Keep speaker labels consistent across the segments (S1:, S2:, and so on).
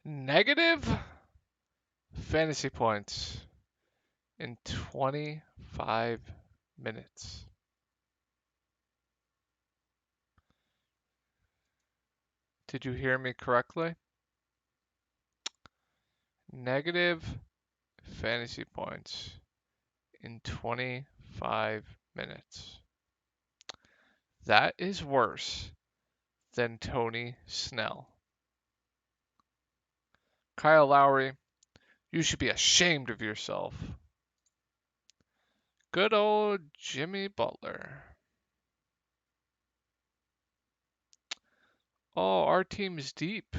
S1: Negative fantasy points in 25 minutes. Did you hear me correctly? Negative fantasy points in 25 minutes. That is worse than Tony Snell. Kyle Lowry, you should be ashamed of yourself. Good old Jimmy Butler. Oh, our team's deep.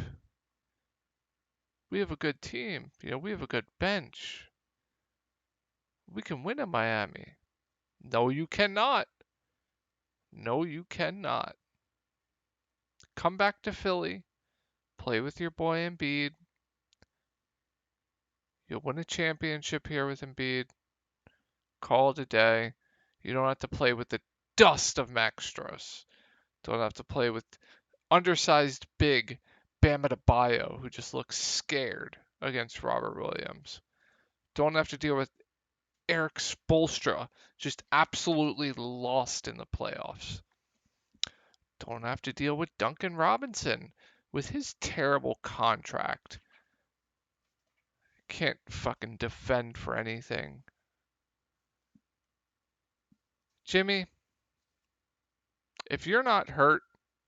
S1: We have a good team. We have a good bench. We can win in Miami. No, you cannot. No, you cannot. Come back to Philly. Play with your boy Embiid. You'll win a championship here with Embiid. Call it a day. You don't have to play with the dust of Max Strus. Don't have to play with undersized big Bam Adebayo, who just looks scared against Robert Williams. Don't have to deal with Eric Spoelstra, just absolutely lost in the playoffs. Don't have to deal with Duncan Robinson with his terrible contract. Can't fucking defend for anything. Jimmy, if you're not hurt,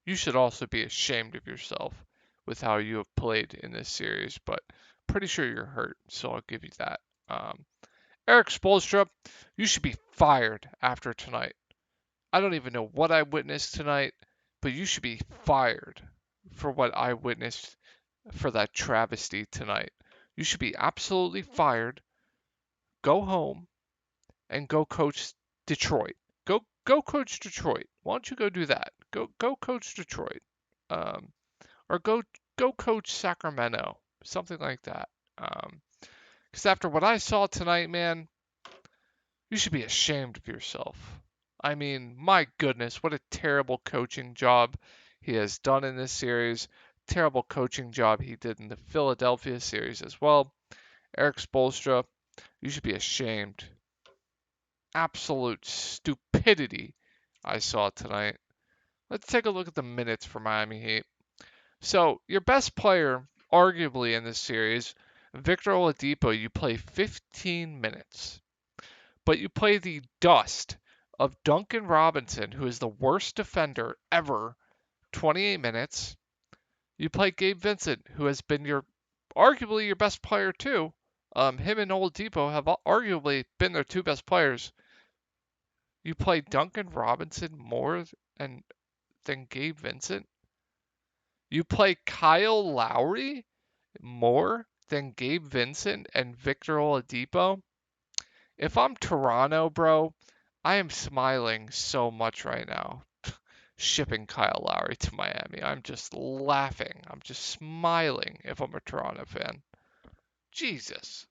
S1: you should also be ashamed of yourself with how you have played in this series, but pretty sure you're hurt, so I'll give you that. Eric Spoelstra, you should be fired after tonight. I don't even know what I witnessed tonight, but you should be fired for what I witnessed for that travesty tonight. You should be absolutely fired. Go home and go coach Detroit. Go coach Detroit. Why don't you go do that? Go coach Detroit. Um, or go coach Sacramento. Something like that. Because after what I saw tonight, man, you should be ashamed of yourself. I mean, my goodness, what a terrible coaching job he has done in this series. Terrible coaching job he did in the Philadelphia series as well. Eric Spoelstra, you should be ashamed. Absolute stupidity I saw tonight. Let's take a look at the minutes for Miami Heat. So, your best player, arguably in this series, Victor Oladipo, you play 15 minutes. But you play the dust of Duncan Robinson, who is the worst defender ever, 28 minutes. You play Gabe Vincent, who has been arguably your best player too. Him and Oladipo have arguably been their two best players. You play Duncan Robinson more than Gabe Vincent. You play Kyle Lowry more than Gabe Vincent and Victor Oladipo. If I'm Toronto, bro, I am smiling so much right now. Shipping Kyle Lowry to Miami. I'm just laughing. I'm just smiling if I'm a Toronto fan. Jesus.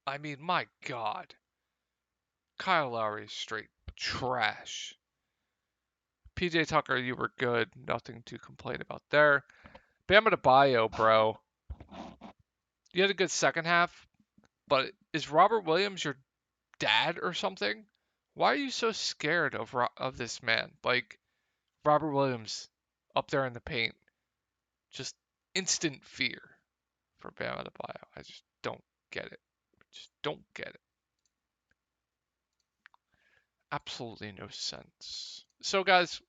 S1: I mean, my God. Kyle Lowry is straight trash. PJ Tucker, you were good. Nothing to complain about there. Bam Adebayo, bro. You had a good second half, but is Robert Williams your dad or something? Why are you so scared of this man? Like Robert Williams up there in the paint, just instant fear for Bam Adebayo. I just don't get it. Just don't get it. Absolutely no sense. So guys,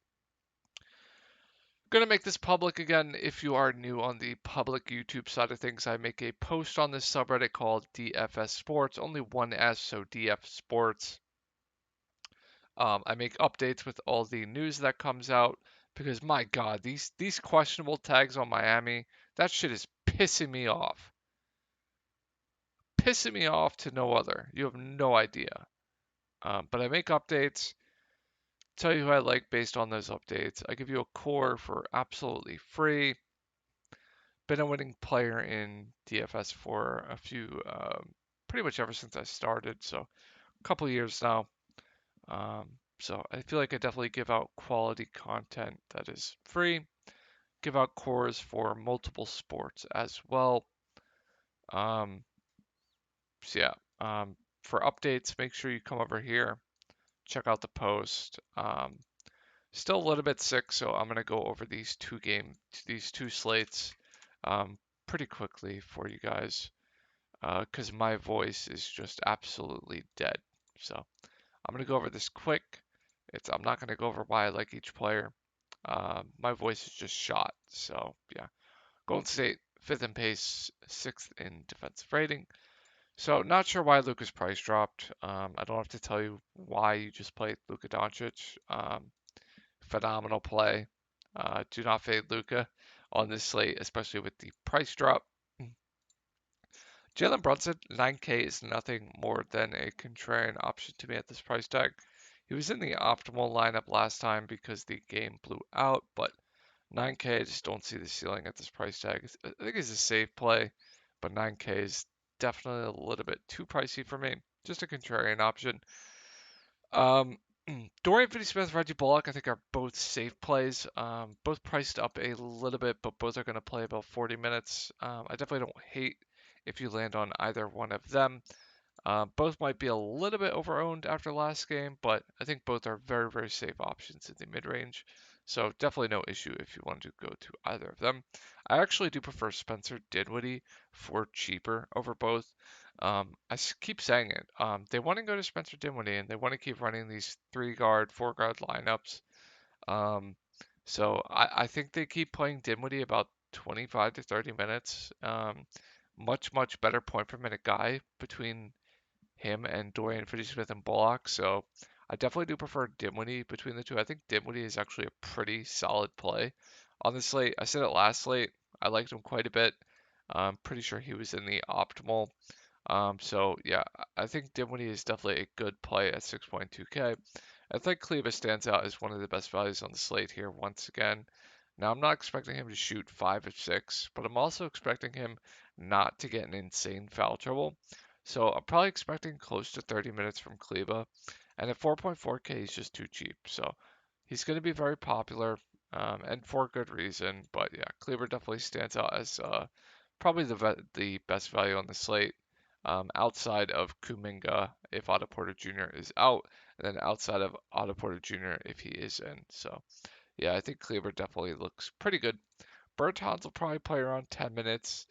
S1: going to make this public again. If you are new on the public YouTube side of things, I make a post on this subreddit called DFS Sports, only one S, so DF Sports. I make updates with all the news that comes out because my God, these questionable tags on Miami, that shit is pissing me off. Pissing me off to no other. You have no idea. But I make updates, tell you who I like based on those updates. I give you a core for absolutely free. Been a winning player in DFS for pretty much ever since I started, so a couple years now. So I feel like I definitely give out quality content that is free. give out cores for multiple sports as well. Um, so yeah, for updates, make sure you come over here, check out the post. Still a little bit sick, so I'm gonna go over these two slates, pretty quickly for you guys, because my voice is just absolutely dead. So I'm gonna go over this quick. I'm not gonna go over why I like each player. My voice is just shot. So yeah, Golden State fifth in pace, sixth in defensive rating. So not sure why Luka's price dropped. I don't have to tell you why you just played Luka Doncic. Phenomenal play. Do not fade Luka on this slate, especially with the price drop. Jaylen Brunson, 9K is nothing more than a contrarian option to me at this price tag. He was in the optimal lineup last time because the game blew out, but 9K, I just don't see the ceiling at this price tag. I think it's a safe play, but 9K is definitely a little bit too pricey for me. Just a contrarian option. Um, Dorian Finney-Smith, Reggie Bullock, I think are both safe plays. Both priced up a little bit, but both are going to play about 40 minutes. I definitely don't hate if you land on either one of them. Both might be a little bit overowned after last game, but I think both are very, very safe options in the mid-range. So definitely no issue if you want to go to either of them. I actually do prefer Spencer Dinwiddie for cheaper over both. Keep saying it. They want to go to Spencer Dinwiddie and they want to keep running these 3 guard, 4 guard lineups. Um, so I think they keep playing Dinwiddie about 25 to 30 minutes. Much, much better point per minute guy between him and Dorian Finney-Smith and Bullock. So I definitely do prefer Dinwiddie between the two. I think Dinwiddie is actually a pretty solid play on the slate. I said it last slate. I liked him quite a bit. I'm pretty sure he was in the optimal. So yeah, I think Dinwiddie is definitely a good play at 6.2K. I think Kleba stands out as one of the best values on the slate here once again. Now I'm not expecting him to shoot 5 of 6, but I'm also expecting him not to get in insane foul trouble. So I'm probably expecting close to 30 minutes from Kleba, and at 4.4K he's just too cheap. So he's going to be very popular, and for good reason. But yeah, Kleba definitely stands out as probably the best value on the slate, outside of Kuminga if Otto Porter Jr. is out, and then outside of Otto Porter Jr. if he is in. So yeah, I think Kleber definitely looks pretty good. Bertans will probably play around 10 minutes.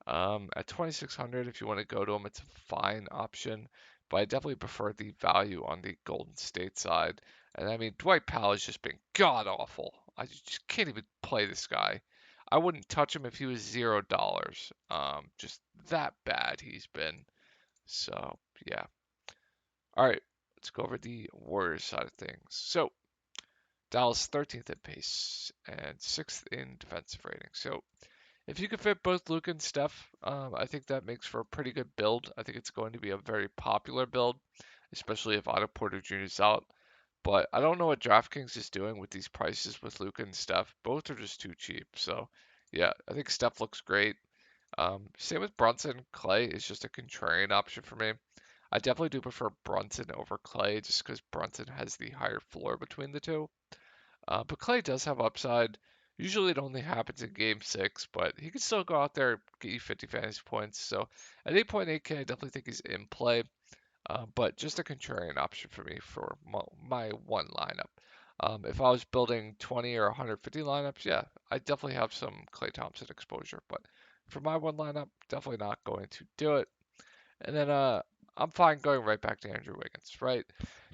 S1: At 2,600, if you want to go to him, it's a fine option, but I definitely prefer the value on the Golden State side. And I mean, Dwight Powell has just been god awful. I just can't even play this guy. I wouldn't touch him if he was $0. Just that bad he's been. So yeah. All right, let's go over the Warriors side of things. So Dallas 13th in pace and 6th in defensive rating. So if you can fit both Luke and Steph, I think that makes for a pretty good build. I think it's going to be a very popular build, especially if Otto Porter Jr. is out. But I don't know what DraftKings is doing with these prices with Luka and Steph. Both are just too cheap. So yeah, I think Steph looks great. Same with Brunson. Clay is just a contrarian option for me. I definitely do prefer Brunson over Clay just because Brunson has the higher floor between the two. But Clay does have upside. Usually it only happens in game 6, but he can still go out there get you 50 fantasy points. So at 8.8K, I definitely think he's in play, but just a contrarian option for me for my one lineup. If I was building 20 or 150 lineups, yeah, I definitely have some Clay Thompson exposure, but for my one lineup, definitely not going to do it. And then I'm fine going right back to Andrew Wiggins, right?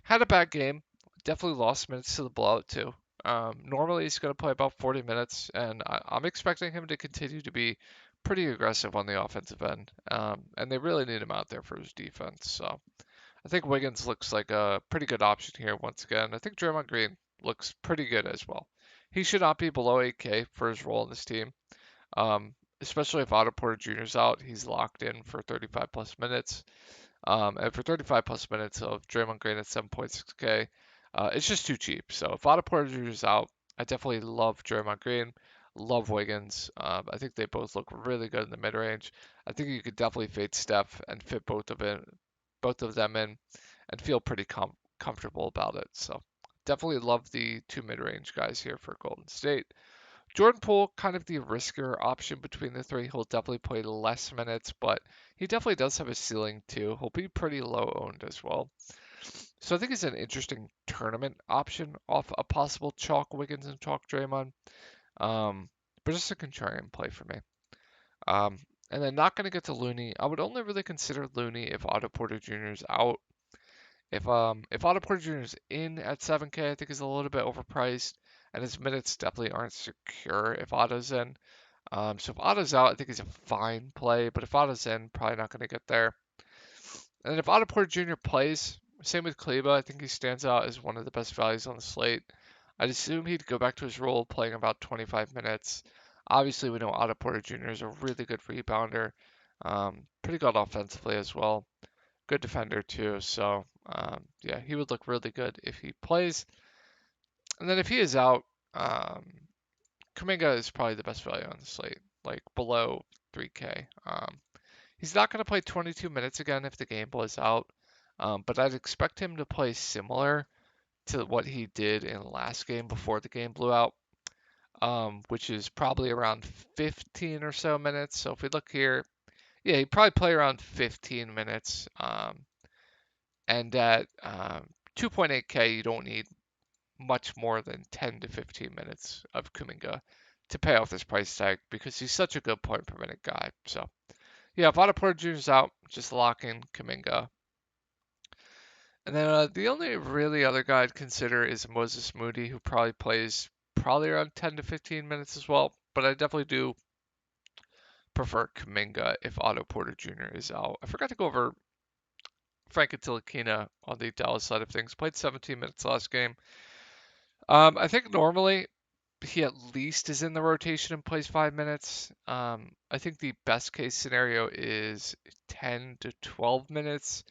S1: Had a bad game. Definitely lost minutes to the blowout, too. Normally, he's going to play about 40 minutes, and I'm expecting him to continue to be pretty aggressive on the offensive end. And they really need him out there for his defense. So I think Wiggins looks like a pretty good option here once again. I think Draymond Green looks pretty good as well. He should not be below 8K for his role in this team. Especially if Otto Porter Jr. is out, he's locked in for 35 plus minutes. And for 35 plus minutes of Draymond Green at 7.6K, it's just too cheap. So if Otto Porter Jr. is out, I definitely love Draymond Green, love Wiggins. I think they both look really good in the mid range. I think you could definitely fade Steph and fit both of them in, and feel pretty comfortable about it. So definitely love the two mid range guys here for Golden State. Jordan Poole, kind of the riskier option between the three. He'll definitely play less minutes, but he definitely does have a ceiling too. He'll be pretty low owned as well. So I think he's an interesting tournament option off a possible chalk Wiggins and chalk Draymond. Um, but just a contrarian play for me. Um, and then not going to get to Looney. I would only really consider Looney if Otto Porter Jr. is out. If Otto Porter Jr. is in at 7K, I think he's a little bit overpriced, and his minutes definitely aren't secure if Otto's in. So if Otto's out, I think he's a fine play, but if Otto's in, probably not going to get there. And then if Otto Porter Jr. plays, same with Kleba, I think he stands out as one of the best values on the slate. I'd assume he'd go back to his role playing about 25 minutes. Obviously, we know Otto Porter Jr. is a really good rebounder, pretty good offensively as well. Good defender too. So yeah, he would look really good if he plays. And then if he is out, Kuminga is probably the best value on the slate, like below 3K. He's not going to play 22 minutes again if the game blows out, but I'd expect him to play similar to what he did in the last game before the game blew out, which is probably around 15 or so minutes. So if we look here, yeah, he'd probably play around 15 minutes. And at 2.8K, you don't need much more than 10 to 15 minutes of Kuminga to pay off this price tag because he's such a good point per minute guy. So yeah, if Otto Porter Jr. is out, just lock in Kuminga. And then the only really other guy I'd consider is Moses Moody, who probably plays around 10 to 15 minutes as well. But I definitely do prefer Kuminga if Otto Porter Jr. is out. I forgot to go over Frank Tilikina on the Dallas side of things. Played 17 minutes last game. I think normally he at least is in the rotation and plays 5 minutes. I think the best case scenario is 10 to 12 minutes,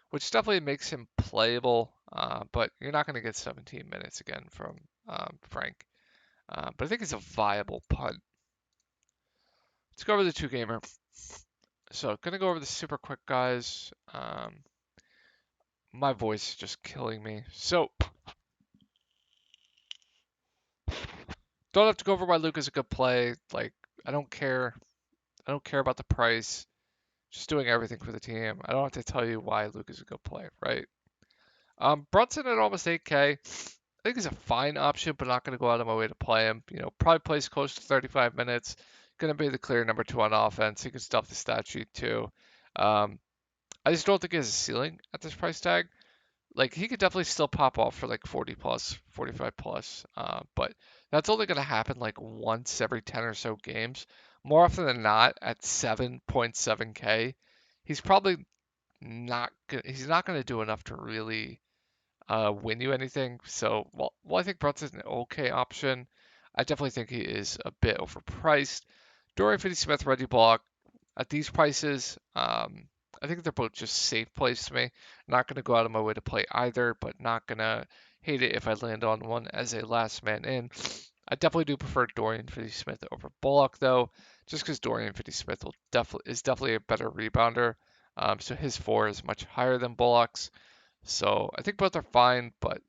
S1: which definitely makes him playable. But you're not going to get 17 minutes again from Frank. But I think it's a viable punt. Let's go over the two gamer. So, gonna go over the super quick guys. My voice is just killing me. So, don't have to go over why Luke is a good play. Like, I don't care. I don't care about the price. Just doing everything for the team. I don't have to tell you why Luke is a good play, right? Brunson at almost 8K. I think he's a fine option, but not going to go out of my way to play him. You know, probably plays close to 35 minutes. Going to be the clear number 2 on offense. He can stuff the stat sheet too. I just don't think he has a ceiling at this price tag. Like he could definitely still pop off for like 40 plus, 45 plus, but that's only going to happen like once every 10 or so games. More often than not, at 7.7K, he's probably not good. He's not going to do enough to really win you anything. So, I think Brunson's an okay option. I definitely think he is a bit overpriced. Dorian Finney-Smith, Reggie Bullock, at these prices, I think they're both just safe plays to me. Not going to go out of my way to play either, but not going to hate it if I land on one as a last man in. I definitely do prefer Dorian Finney-Smith over Bullock, though, just because Dorian Finney-Smith is definitely a better rebounder. So his floor is much higher than Bullock's. So I think both are fine, but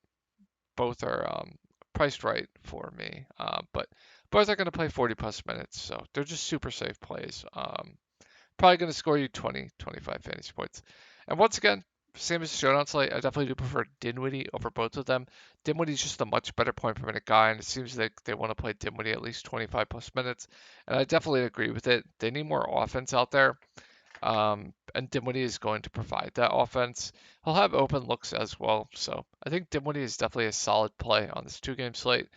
S1: both are priced right for me. But both are going to play 40 plus minutes, so they're just super safe plays. Probably going to score you 20, 25 fantasy points. And once again, same as shown on Slate, I definitely do prefer Dinwiddie over both of them. Dinwiddie's just a much better point per minute guy, and it seems like they want to play Dinwiddie at least 25 plus minutes. And I definitely agree with it. They need more offense out there. And Dinwiddie is going to provide that offense. He'll have open looks as well. So I think Dinwiddie is definitely a solid play on this 2-game slate.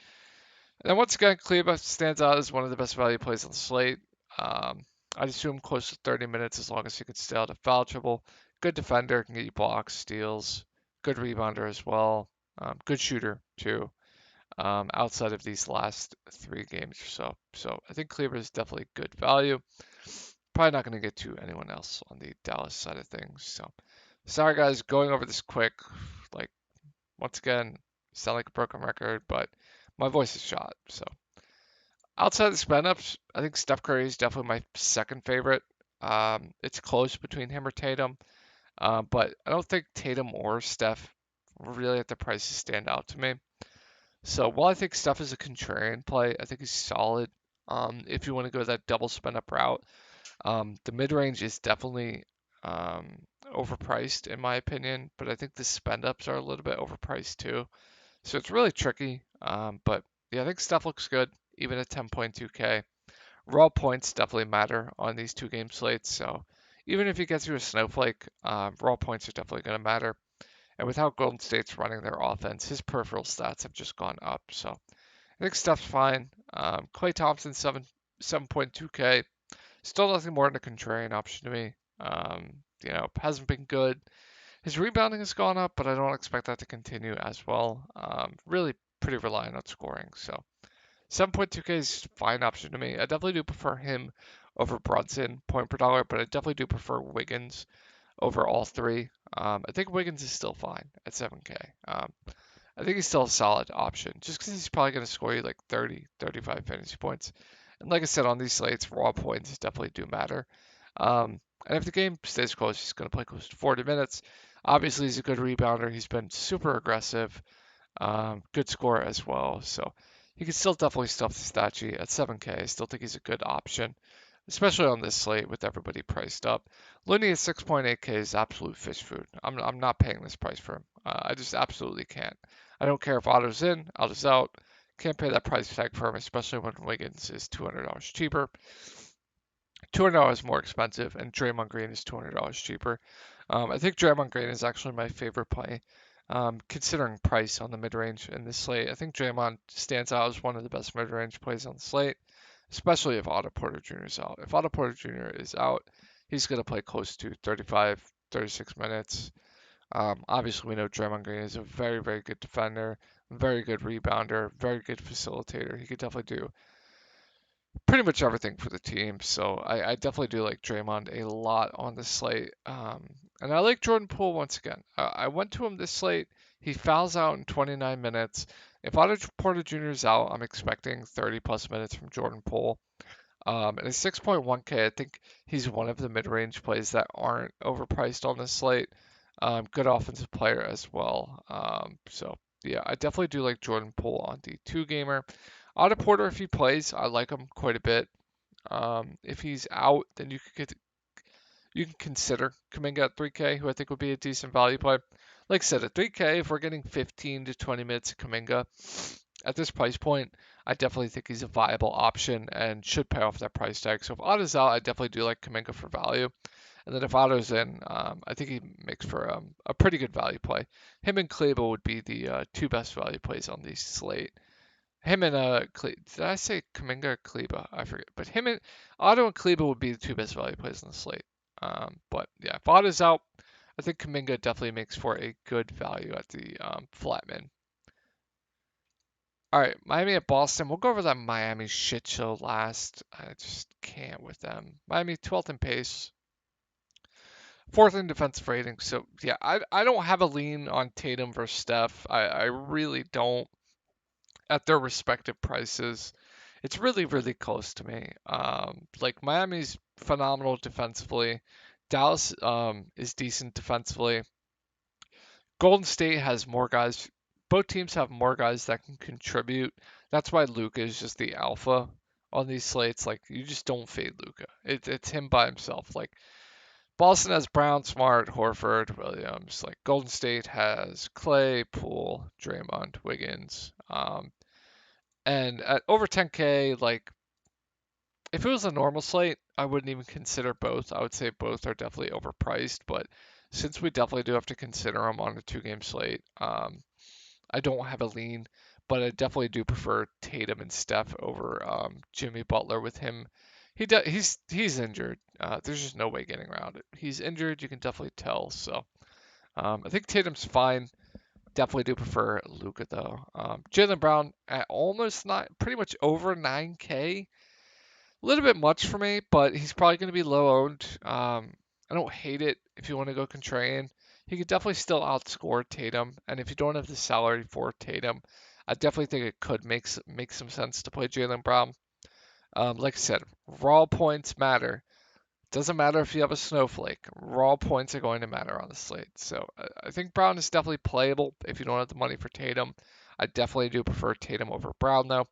S1: And then once again, Kleba stands out as one of the best value plays on the slate. I'd assume close to 30 minutes as long as he can stay out of foul trouble. Good defender, can get you blocks, steals. Good rebounder as well. Good shooter too. Outside of these last 3 games or so. So I think Kleber is definitely good value. Probably not going to get to anyone else on the Dallas side of things. So sorry guys, going over this quick. Like once again, sound like a broken record, but my voice is shot. So outside of the spin ups, I think Steph Curry is definitely my second favorite. It's close between him or Tatum, but I don't think Tatum or Steph really at the prices stand out to me. So while I think Steph is a contrarian play, I think he's solid. If you want to go that double spin up route, the mid range is definitely overpriced in my opinion, but I think the spend ups are a little bit overpriced too. So it's really tricky. But yeah, I think Steph looks good even at 10.2K. Raw points definitely matter on these two game slates. So even if he gets you a snowflake, raw points are definitely going to matter. And with how Golden State's running their offense, his peripheral stats have just gone up. So I think Steph's fine. Klay Thompson 7.2K. Still nothing more than a contrarian option to me. Hasn't been good. His rebounding has gone up, but I don't expect that to continue as well. Really pretty reliant on scoring. So 7.2K is a fine option to me. I definitely do prefer him over Brunson point per dollar, but I definitely do prefer Wiggins over all three. I think Wiggins is still fine at 7K. I think he's still a solid option just because he's probably going to score you like 30, 35 fantasy points. And like I said, on these slates, raw points definitely do matter. And if the game stays close, he's going to play close to 40 minutes. Obviously, he's a good rebounder. He's been super aggressive. Good score as well. So he can still definitely stuff the stat sheet at 7K. I still think he's a good option, especially on this slate with everybody priced up. Looney at 6.8K is absolute fish food. I'm not paying this price for him. I just absolutely can't. I don't care if Otto's in, Otto's out. Can't pay that price tag for him, especially when Wiggins is $200 cheaper. $200 more expensive, and Draymond Green is $200 cheaper. I think Draymond Green is actually my favorite play, considering price on the mid range in this slate. I think Draymond stands out as one of the best mid range plays on the slate, especially if Otto Porter Jr. is out. If Otto Porter Jr. is out, he's going to play close to 35, 36 minutes. Obviously, we know Draymond Green is a very, very good defender, very good rebounder, very good facilitator. He could definitely do pretty much everything for the team. So I definitely do like Draymond a lot on the slate. And I like Jordan Poole once again. I went to him this slate. He fouls out in 29 minutes. If Otto Porter Jr. is out, I'm expecting 30 plus minutes from Jordan Poole. And at 6.1K, I think he's one of the mid-range plays that aren't overpriced on this slate. Good offensive player as well. So yeah, I definitely do like Jordan Poole on the two gamer. Otto Porter, if he plays, I like him quite a bit. If he's out, then you can consider Kuminga at 3K, who I think would be a decent value play. Like I said, at 3K, if we're getting 15 to 20 minutes of Kuminga at this price point, I definitely think he's a viable option and should pay off that price tag. So if Otto's out, I definitely do like Kuminga for value. And then if Otto's in, I think he makes for a pretty good value play. Him and Kleber would be the two best value plays on the slate. Him and did I say Kuminga or Kleber? I forget. But him and Otto and Kleber would be the two best value plays on the slate. But yeah, if Otto's out, I think Kuminga definitely makes for a good value at the flatman. All right, Miami at Boston. We'll go over that Miami shit show last. I just can't with them. Miami 12th in pace, 4th in defensive rating. So yeah, I don't have a lean on Tatum versus Steph. I really don't at their respective prices. It's really, really close to me. Like Miami's phenomenal defensively. Dallas is decent defensively. Golden State has more guys. Both teams have more guys that can contribute. That's why Luka is just the alpha on these slates. Like you just don't fade Luka. It's him by himself. Like Boston has Brown, Smart, Horford, Williams. Like Golden State has Clay, Poole, Draymond, Wiggins. And at over 10K, like if it was a normal slate, I wouldn't even consider both. I would say both are definitely overpriced, but since we definitely do have to consider them on a two-game slate, I don't have a lean, but I definitely do prefer Tatum and Steph over Jimmy Butler with him. He's injured. There's just no way getting around it. He's injured. You can definitely tell. So I think Tatum's fine. Definitely do prefer Luka though. Jaylen Brown at almost pretty much over 9K. A little bit much for me, but he's probably going to be low owned. I don't hate it if you want to go contrarian. He could definitely still outscore Tatum, and if you don't have the salary for Tatum, I definitely think it could make some sense to play Jaylen Brown. Like I said, raw points matter. Doesn't matter if you have a snowflake. Raw points are going to matter on the slate. So I think Brown is definitely playable if you don't have the money for Tatum. I definitely do prefer Tatum over Brown though.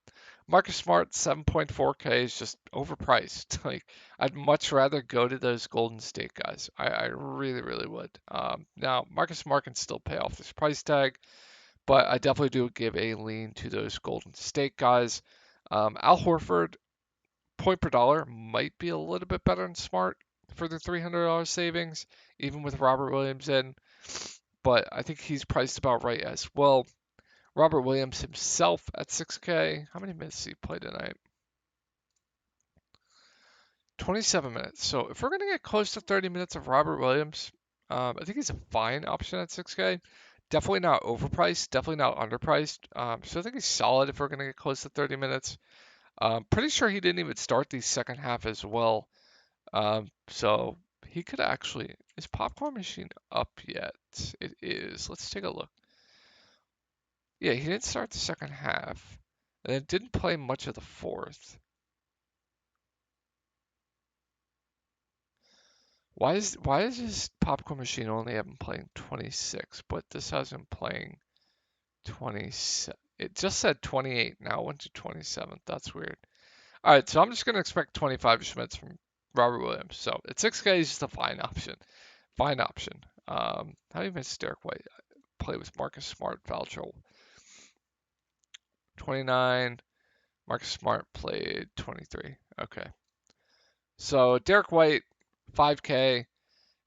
S1: Marcus Smart 7.4K is just overpriced. Like I'd much rather go to those Golden State guys. I really, really would. Now Marcus Smart can still pay off this price tag, but I definitely do give a lean to those Golden State guys. Al Horford, point per dollar, might be a little bit better than Smart for the $300 savings, even with Robert Williams in, but I think he's priced about right as well. Robert Williams himself at 6K. How many minutes did he play tonight? 27 minutes. So if we're going to get close to 30 minutes of Robert Williams, I think he's a fine option at 6K. Definitely not overpriced, definitely not underpriced. So I think he's solid if we're going to get close to 30 minutes. Pretty sure he didn't even start the second half as well. So he could actually. Is Popcorn Machine up yet? It is. Let's take a look. Yeah, he didn't start the second half, and then didn't play much of the fourth. Why is his Popcorn Machine only have him playing 26, but this has him playing 27? It just said 28 now, went to 27. That's weird. All right, so I'm just gonna expect 25 Schmitz from Robert Williams. So at 6K, he's just a fine option. Fine option. How do you miss Derek White? Play with Marcus Smart, foul trouble. 29. Marcus Smart played 23. Okay. So Derek White, 5K.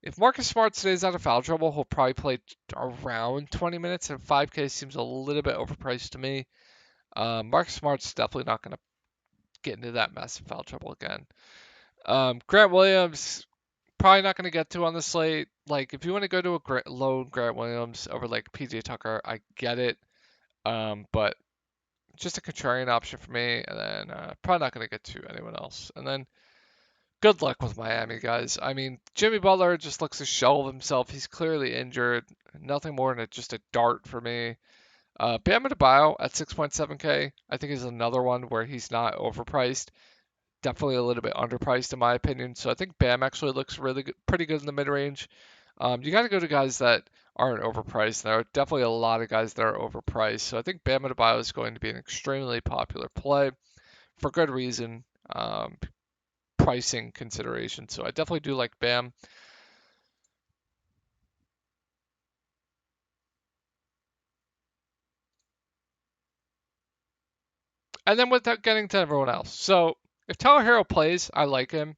S1: If Marcus Smart stays out of foul trouble, he'll probably play around 20 minutes, and 5K seems a little bit overpriced to me. Marcus Smart's definitely not going to get into that massive foul trouble again. Grant Williams, probably not going to get to on the slate. Like, if you want to go to a low Grant Williams over like PJ Tucker, I get it. But just a contrarian option for me, and then probably not going to get to anyone else. And then good luck with Miami, guys. I mean, Jimmy Butler just looks a shell of himself. He's clearly injured. Nothing more than just a dart for me. Bam Adebayo at 6.7K, I think is another one where he's not overpriced. Definitely a little bit underpriced in my opinion. So I think Bam actually looks really good, pretty good in the mid range. You got to go to guys that aren't overpriced. There are definitely a lot of guys that are overpriced. So I think Bam Adebayo is going to be an extremely popular play for good reason. Pricing consideration. So I definitely do like Bam. And then without getting to everyone else. So if Tyler Hero plays, I like him.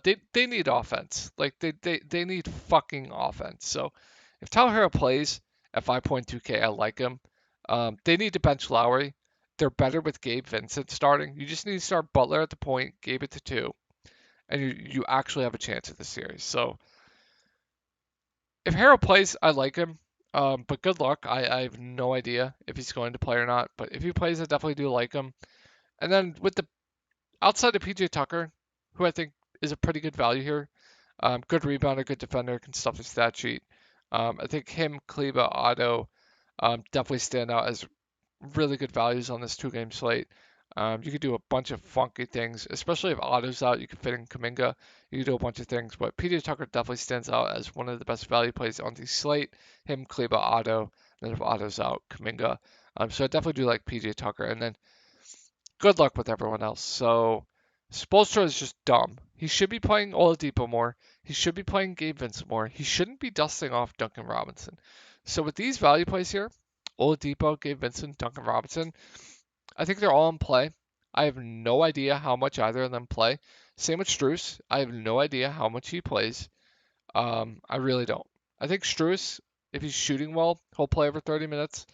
S1: They need offense. Like they need fucking offense. So if Tyler Hero plays at 5.2K, I like him. They need to bench Lowry. They're better with Gabe Vincent starting. You just need to start Butler at the point, Gabe at the 2, and you actually have a chance at the series. So if Harrell plays, I like him. But good luck. I have no idea if he's going to play or not. But if he plays, I definitely do like him. And then with the outside of PJ Tucker, who I think is a pretty good value here, good rebounder, good defender, can stuff the stat sheet. I think him, Kleba, Otto definitely stand out as really good values on this 2-game slate. You could do a bunch of funky things, especially if Otto's out. You could fit in Kuminga. You could do a bunch of things, but PJ Tucker definitely stands out as one of the best value plays on the slate. Him, Kleba, Otto. And then if Otto's out, Kuminga. So I definitely do like PJ Tucker. And then good luck with everyone else. So Spoelstra is just dumb. He should be playing Oladipo more. He should be playing Gabe Vincent more. He shouldn't be dusting off Duncan Robinson. So with these value plays here, Oladipo, Gabe Vincent, Duncan Robinson, I think they're all in play. I have no idea how much either of them play. Same with Strus. I have no idea how much he plays. I really don't. I think Strus, if he's shooting well, he'll play over 30 minutes.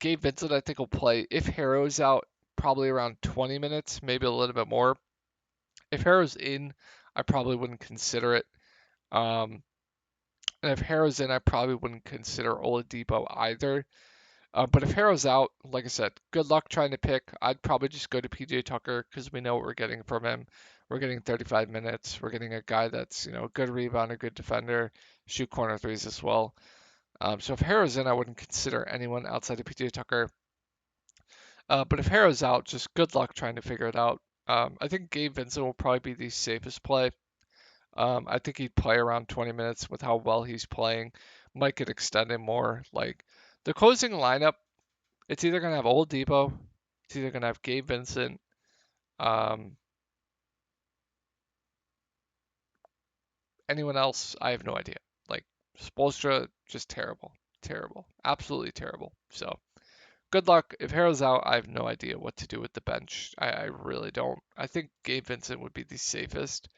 S1: Gabe Vincent, I think, will play, if Harrow's out, probably around 20 minutes, maybe a little bit more. If Harrow's in, I probably wouldn't consider it. And if Harrow's in, I probably wouldn't consider Oladipo either. But if Harrow's out, like I said, good luck trying to pick. I'd probably just go to PJ Tucker because we know what we're getting from him. We're getting 35 minutes. We're getting a guy that's, a good rebounder, good defender, shoot corner threes as well. So if Harrow's in, I wouldn't consider anyone outside of PJ Tucker. But if Harrow's out, just good luck trying to figure it out. I think Gabe Vincent will probably be the safest play. I think he'd play around 20 minutes with how well he's playing. Might get extended more. Like the closing lineup It's either going to have Oladipo, it's either going to have Gabe Vincent, anyone else, I have no idea. Like, Spoelstra, just terrible. Terrible. Absolutely terrible. So, good luck. If Harrell's out, I have no idea what to do with the bench. I really don't. I think Gabe Vincent would be the safest,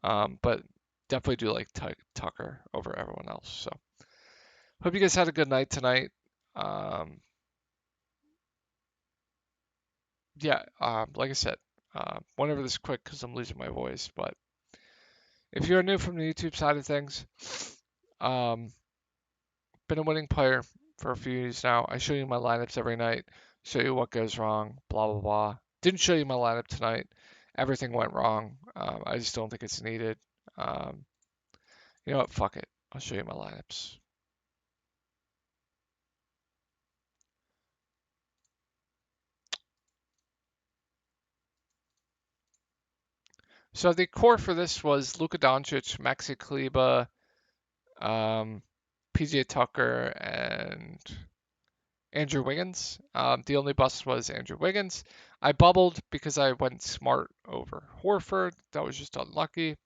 S1: but definitely do like Tucker over everyone else. So, hope you guys had a good night tonight. Um, yeah, like I said, whenever this is quick because I'm losing my voice. But if you're new from the YouTube side of things, um, been a winning player for a few years now. I show you my lineups every night, show you what goes wrong, blah, blah, blah. Didn't show you my lineup tonight. Everything went wrong. I just don't think it's needed. Um, you know what? Fuck it. I'll show you my lineups. So the core for this was Luka Doncic, Maxi Kleber, PJ Tucker, and Andrew Wiggins. The only bust was Andrew Wiggins. I bubbled because I went smart over Horford. That was just unlucky.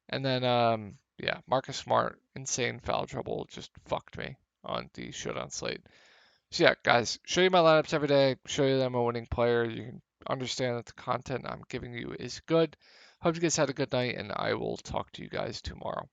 S1: And then, yeah, Marcus Smart, insane foul trouble, just fucked me on the showdown slate. So yeah, guys, show you my lineups every day. Show you that I'm a winning player. You can understand that the content I'm giving you is good. Hope you guys had a good night, and I will talk to you guys tomorrow.